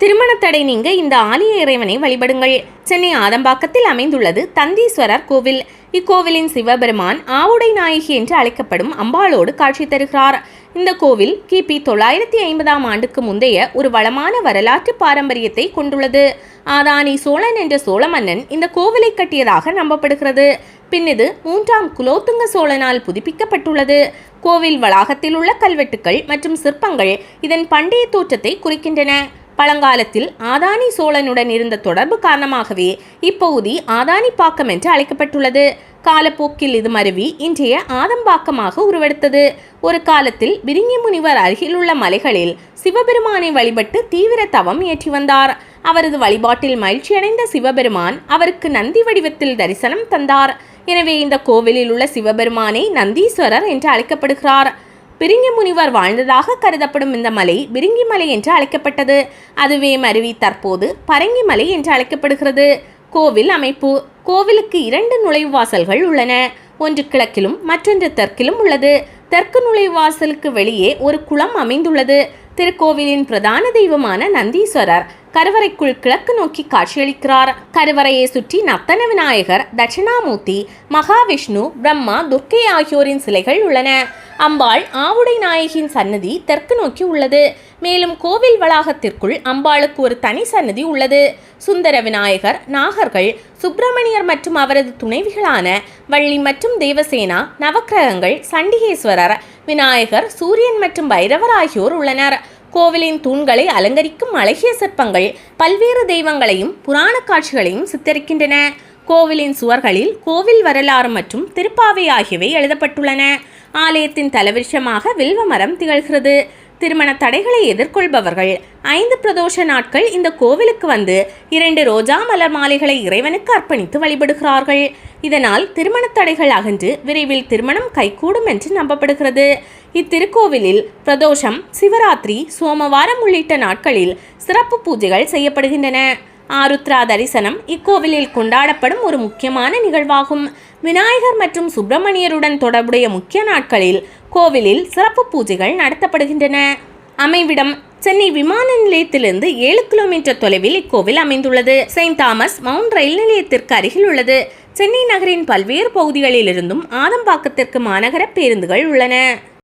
திருமண தடை நீங்க இந்த ஆலய இறைவனை வழிபடுங்கள். சென்னை ஆதம்பாக்கத்தில் அமைந்துள்ளது தந்தீஸ்வரர் கோவில். இக்கோவிலின் சிவபெருமான் ஆவுடை நாயகி என்று அழைக்கப்படும் அம்பாளோடு காட்சி தருகிறார். இந்த கோவில் கிபி 950ஆம் ஆண்டுக்கு முந்தைய ஒரு வளமான வரலாற்று பாரம்பரியத்தை கொண்டுள்ளது. ஆதானி சோழன் என்ற சோழ மன்னன் இந்த கோவிலை கட்டியதாக நம்பப்படுகிறது. பின் இது 3ஆம் குலோத்துங்க சோழனால் புதுப்பிக்கப்பட்டுள்ளது. கோவில் வளாகத்தில் உள்ள கல்வெட்டுக்கள் மற்றும் சிற்பங்கள் இதன் பண்டைய தோற்றத்தை குறிக்கின்றன. பழங்காலத்தில் ஆதானி சோழனுடன் இருந்த தொடர்பு காரணமாகவே இப்பகுதி ஆதானிப்பாக்கம் என்று அழைக்கப்பட்டுள்ளது. காலப்போக்கில் இது மருவி இன்றைய ஆதம்பாக்கமாக உருவெடுத்தது. ஒரு காலத்தில் பிரிங்கி முனிவர் அருகிலுள்ள மலைகளில் சிவபெருமானை வழிபட்டு தீவிர தவம் ஏற்றி வந்தார். அவரது வழிபாட்டில் மகிழ்ச்சியடைந்த சிவபெருமான் அவருக்கு நந்தி வடிவத்தில் தரிசனம் தந்தார். எனவே இந்த கோவிலில் உள்ள சிவபெருமானை நந்தீஸ்வரர் என்று அழைக்கப்படுகிறார். பிரிங்கி முனிவர் வாழ்ந்ததாக கருதப்படும் இந்த மலை பிரிங்கி மலை என்று அழைக்கப்பட்டது. அதுவே மருவி தற்போது பரங்கி மலை என்று அழைக்கப்படுகிறது. கோவில் அமைப்பு. கோவிலுக்கு 2 நுழைவாசல்கள் உள்ளன. ஒன்று கிழக்கிலும் மற்றொன்று தெற்கிலும் உள்ளது. தெற்கு நுழைவாசலுக்கு வெளியே ஒரு குளம் அமைந்துள்ளது. திருக்கோவிலின் பிரதான தெய்வமான நந்தீஸ்வரர் கருவறைக்குள் கிழக்கு நோக்கி காட்சியளிக்கிறார். கருவறையை சுற்றி நர்த்தன விநாயகர், தட்சிணாமூர்த்தி, மகாவிஷ்ணு, பிரம்மா, துர்க்கை ஆகியோரின் சிலைகள் உள்ளன. அம்பாள் ஆவுடை நாயகியின் சன்னதி தெற்கு நோக்கி உள்ளது. மேலும் கோவில் வளாகத்திற்குள் அம்பாளுக்கு ஒரு தனி சன்னதி உள்ளது. சுந்தர விநாயகர், நாகர்கள், சுப்பிரமணியர் மற்றும் அவரது துணைவிகளான வள்ளி மற்றும் தேவசேனா, நவக்கிரகங்கள், சண்டிகேஸ்வரர், விநாயகர், சூரியன் மற்றும் பைரவர் ஆகியோர் உள்ளனர். கோவிலின் தூண்களை அலங்கரிக்கும் அழகிய சிற்பங்கள் பல்வேறு தெய்வங்களையும் புராண காட்சிகளையும் சித்தரிக்கின்றன. கோவிலின் சுவர்களில் கோவில் வரலாறு மற்றும் திருப்பாவை ஆகியவை எழுதப்பட்டுள்ளன. ஆலயத்தின் தலவிருஷமாக வில்வ மரம் திகழ்கிறது. திருமண தடைகளை எதிர்கொள்பவர்கள் 5 பிரதோஷ நாட்கள் இந்த கோவிலுக்கு வந்து 2 ரோஜா மலர் மாலைகளை இறைவனுக்கு அர்ப்பணித்து வழிபடுகிறார்கள். இதனால் திருமண தடைகள் அகன்று விரைவில் திருமணம் கைகூடும் என்று நம்பப்படுகிறது. இத்திருக்கோவிலில் பிரதோஷம், சிவராத்திரி, சோமவாரம் உள்ளிட்ட நாட்களில் சிறப்பு பூஜைகள் செய்யப்படுகின்றன. ஆருத்ரா தரிசனம் இக்கோவிலில் கொண்டாடப்படும் ஒரு முக்கியமான நிகழ்வாகும். விநாயகர் மற்றும் சுப்பிரமணியருடன் தொடர்புடைய முக்கிய நாட்களில் கோவிலில் சிறப்பு பூஜைகள் நடத்தப்படுகின்றன. அமைவிடம். சென்னை விமான நிலையத்திலிருந்து 7 கிலோமீட்டர் தொலைவில் இக்கோவில் அமைந்துள்ளது. செயின்ட் தாமஸ் மவுண்ட் ரயில் நிலையத்திற்கு அருகில் உள்ளது. சென்னை நகரின் பல்வேறு பகுதிகளிலிருந்தும் ஆதம்பாக்கத்திற்கு மாநகர பேருந்துகள் உள்ளன.